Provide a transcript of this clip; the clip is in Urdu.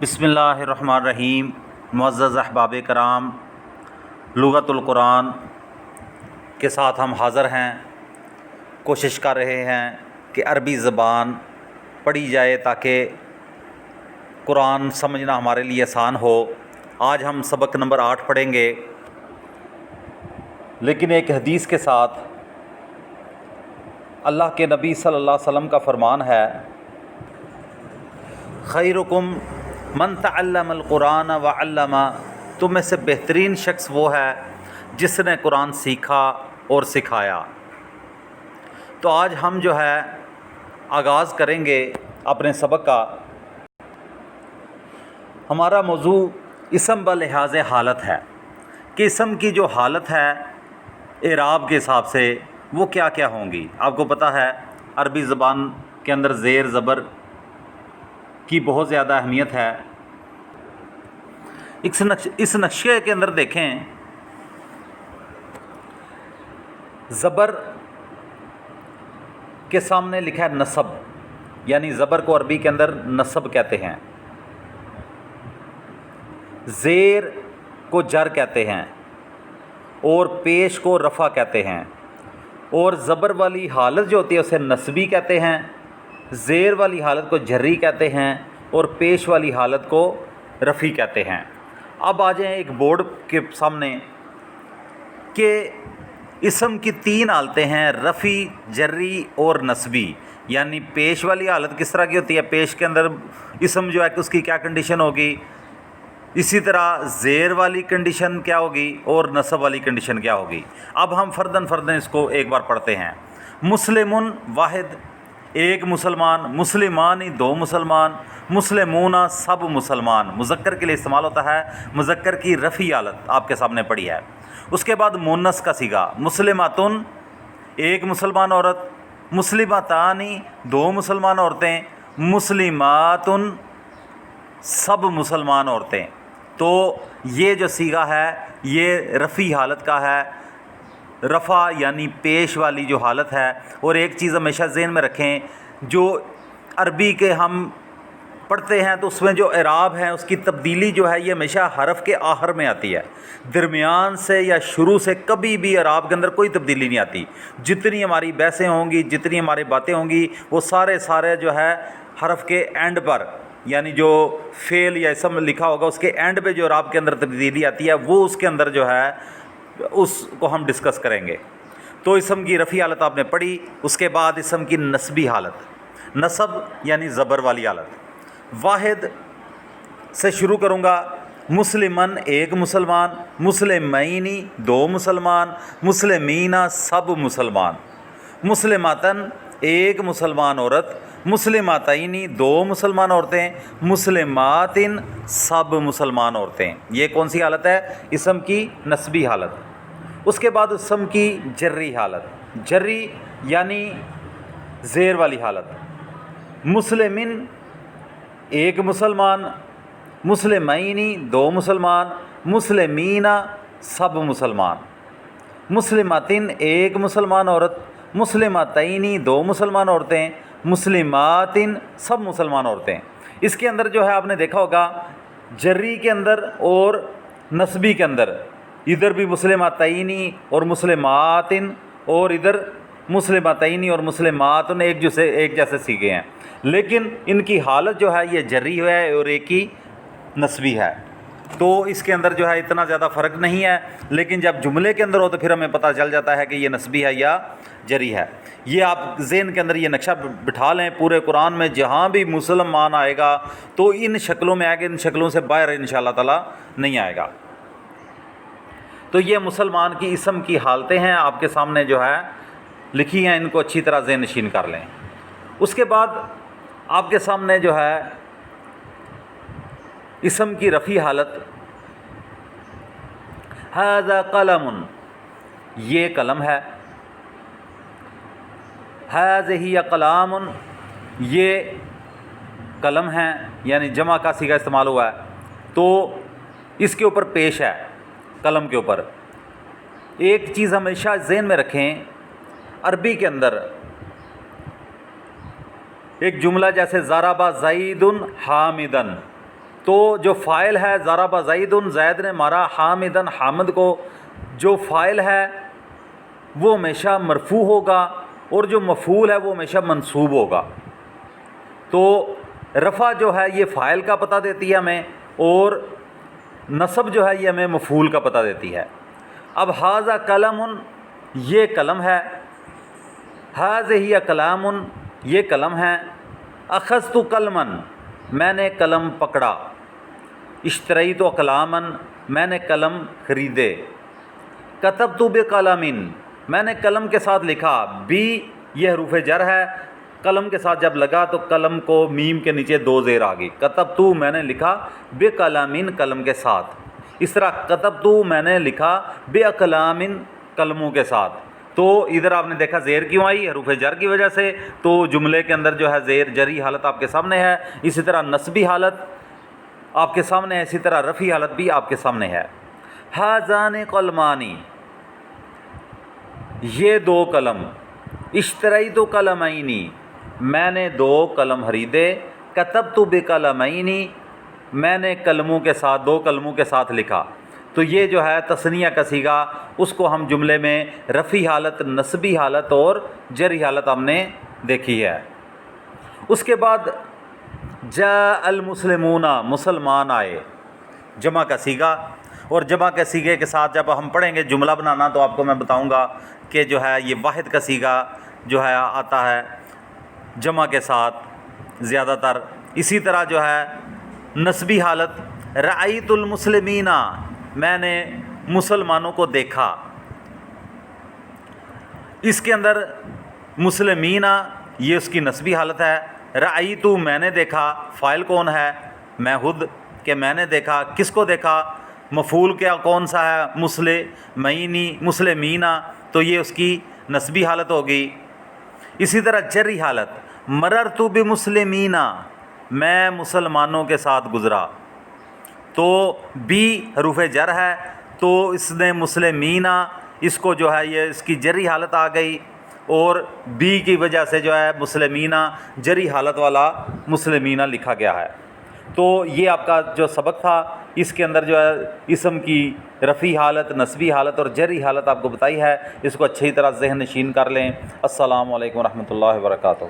بسم اللہ الرحمن الرحیم۔ معزز احباب کرام، لغت القرآن کے ساتھ ہم حاضر ہیں۔ کوشش کر رہے ہیں کہ عربی زبان پڑھی جائے تاکہ قرآن سمجھنا ہمارے لیے آسان ہو۔ آج ہم سبق نمبر 8 پڑھیں گے، لیکن ایک حدیث کے ساتھ۔ اللہ کے نبی صلی اللہ علیہ وسلم کا فرمان ہے، خیرکم من تعلم القرآن وعلم، تم میں سے بہترین شخص وہ ہے جس نے قرآن سیکھا اور سکھایا۔ تو آج ہم جو ہے آغاز کریں گے اپنے سبق کا۔ ہمارا موضوع اسم بلحاظ حالت ہے کہ اسم کی جو حالت ہے اعراب کے حساب سے وہ کیا کیا ہوں گی۔ آپ کو پتہ ہے عربی زبان کے اندر زیر زبر کی بہت زیادہ اہمیت ہے۔ اس نقشے کے اندر دیکھیں، زبر کے سامنے لکھا ہے نصب، یعنی زبر کو عربی کے اندر نصب کہتے ہیں، زیر کو جر کہتے ہیں اور پیش کو رفع کہتے ہیں، اور زبر والی حالت جو ہوتی ہے اسے نصبی کہتے ہیں، زیر والی حالت کو جری کہتے ہیں اور پیش والی حالت کو رفعی کہتے ہیں۔ اب آ جائیں ایک بورڈ کے سامنے کہ اسم کی 3 حالتیں ہیں، رفعی، جری اور نصبی۔ یعنی پیش والی حالت کس طرح کی ہوتی ہے، پیش کے اندر اسم جو ہے کہ اس کی کیا کنڈیشن ہوگی، اسی طرح زیر والی کنڈیشن کیا ہوگی اور نصب والی کنڈیشن کیا ہوگی۔ اب ہم فرداً اس کو ایک بار پڑھتے ہیں۔ مسلمن واحد، ایک مسلمان، مسلمانی 2 مسلمان، مسلمون سب مسلمان، مذکر کے لیے استعمال ہوتا ہے، مذکر کی رفعی حالت آپ کے سامنے پڑھی ہے۔ اس کے بعد مونس کا صیغہ، مسلماتن 1 مسلمان عورت، مسلماتانی 2 مسلمان عورتیں، مسلماتن سب مسلمان عورتیں۔ تو یہ جو صیغہ ہے یہ رفعی حالت کا ہے، رفع یعنی پیش والی جو حالت ہے۔ اور ایک چیز ہمیشہ ذہن میں رکھیں، جو عربی کے ہم پڑھتے ہیں تو اس میں جو اعراب ہے اس کی تبدیلی جو ہے یہ ہمیشہ حرف کے آخر میں آتی ہے، درمیان سے یا شروع سے کبھی بھی اعراب کے اندر کوئی تبدیلی نہیں آتی۔ جتنی ہماری بحثیں ہوں گی، جتنی ہماری باتیں ہوں گی، وہ سارے جو ہے حرف کے اینڈ پر، یعنی جو فعل یا اسم لکھا ہوگا اس کے اینڈ پہ جو اعراب کے اندر تبدیلی آتی ہے وہ اس کے اندر جو ہے اس کو ہم ڈسکس کریں گے۔ تو اسم کی رفعی حالت آپ نے پڑھی، اس کے بعد اسم کی نصبی حالت، نصب یعنی زبر والی حالت۔ واحد سے شروع کروں گا، مسلمن 1 مسلمان، مسلمینی 2 مسلمان، مسلمین سب مسلمان، مسلماتن 1 مسلمان عورت، مسلماتینی 2 مسلمان عورتیں، مسلماتن سب مسلمان عورتیں۔ یہ کون سی حالت ہے؟ اسم کی نصبی حالت۔ اس کے بعد اسم کی جری حالت، جری یعنی زیر والی حالت، مسلمن 1 مسلمان، مسلمینی 2 مسلمان، مسلمین سب مسلمان، مسلماتن 1 مسلمان عورت، مسلماتینی 2 مسلمان عورتیں، مسلماتن سب مسلمان عورتیں۔ اس کے اندر جو ہے آپ نے دیکھا ہوگا جری کے اندر اور نصبی کے اندر، ادھر بھی مسلماتینی اور مسلماتن اور ادھر مسلماتینی اور مسلماتن ایک جیسے سیکھے ہیں، لیکن ان کی حالت جو ہے یہ جری ہے اور ایک ہی نصبی ہے۔ تو اس کے اندر جو ہے اتنا زیادہ فرق نہیں ہے، لیکن جب جملے کے اندر ہو تو پھر ہمیں پتہ چل جاتا ہے کہ یہ نصبی ہے یا جری ہے۔ یہ آپ ذہن کے اندر یہ نقشہ بٹھا لیں، پورے قرآن میں جہاں بھی مسلمان آئے گا تو ان شکلوں میں آئے گا، ان شکلوں سے باہر انشاءاللہ تعالی نہیں آئے گا۔ تو یہ مسلمان کی اسم کی حالتیں ہیں آپ کے سامنے جو ہے لکھی ہیں، ان کو اچھی طرح ذہن نشین کر لیں۔ اس کے بعد آپ کے سامنے جو ہے اسم کی رفعی حالت، ھذا قلم، یہ قلم ہے، ھذہ اقلام، یہ قلم ہیں، یعنی جمع کا صیغہ استعمال ہوا ہے تو اس کے اوپر پیش ہے، قلم کے اوپر۔ ایک چیز ہمیشہ ذہن میں رکھیں، عربی کے اندر ایک جملہ جیسے ضرب زید حامدن، تو جو فاعل ہے ضرب زید، زید نے مارا حامدن، حامد کو، جو فاعل ہے وہ ہمیشہ مرفوع ہوگا اور جو مفعول ہے وہ ہمیشہ منصوب ہوگا۔ تو رفع جو ہے یہ فاعل کا پتہ دیتی ہے ہمیں، اور نصب جو ہے یہ ہمیں مفعول کا پتہ دیتی ہے۔ اب ھذا قلم، یہ قلم ہے، ھذہ اقلام، یہ قلم ہے، اخذت قلما، میں نے قلم پکڑا، اشتریت اقلاما، میں نے قلم خریدے، کتبت بقلم، میں نے قلم کے ساتھ لکھا، بی یہ حروف جر ہے، قلم کے ساتھ جب لگا تو قلم کو میم کے نیچے دو زیر آ گئی، کتبت میں نے لکھا، بقلم قلم کے ساتھ، اس طرح کتبت میں نے لکھا باقلام قلموں کے ساتھ۔ تو ادھر آپ نے دیکھا زیر کیوں آئی، حروف جر کی وجہ سے، تو جملے کے اندر جو ہے زیر جری حالت آپ کے سامنے ہے، اسی طرح نصبی حالت آپ کے سامنے ہے، اسی طرح رفعی حالت بھی آپ کے سامنے ہے۔ ھذان قلمانی، یہ دو قلم، اشتریت قلمین، میں نے دو قلم خریدے، کتبت بقلمین، میں نے قلموں کے ساتھ، دو قلموں کے ساتھ لکھا۔ تو یہ جو ہے تثنیہ کا صیغہ، اس کو ہم جملے میں رفعی حالت، نصبی حالت اور جری حالت ہم نے دیکھی ہے۔ اس کے بعد جاء المسلمون، مسلمان آئے، جمع کا صیغہ، اور جمع کے صیغے کے ساتھ جب ہم پڑھیں گے جملہ بنانا تو آپ کو میں بتاؤں گا کہ جو ہے یہ واحد کا صیغہ جو ہے آتا ہے جمع کے ساتھ زیادہ تر۔ اسی طرح جو ہے نسبی حالت، رأیت المسلمین، میں نے مسلمانوں کو دیکھا، اس کے اندر مسلمین یہ اس کی نسبی حالت ہے، رأیت میں نے دیکھا، فاعل کون ہے، میں خود، کہ میں نے دیکھا، کس کو دیکھا، مفعول کیا کون سا ہے، مسلمین، تو یہ اس کی نسبی حالت ہوگی۔ اسی طرح جری حالت، مررت بمسلمین، میں مسلمانوں کے ساتھ گزرا، تو بی حروف جر ہے، تو اس نے مسلمین، اس کو جو ہے یہ اس کی جری حالت آ گئی، اور بی کی وجہ سے جو ہے مسلمین جری حالت والا مسلمین لکھا گیا ہے۔ تو یہ آپ کا جو سبق تھا، اس کے اندر جو ہے اسم کی رفعی حالت، نسبی حالت اور جری حالت آپ کو بتائی ہے، اس کو اچھی طرح ذہن نشین کر لیں۔ السلام علیکم ورحمۃ اللہ وبرکاتہ۔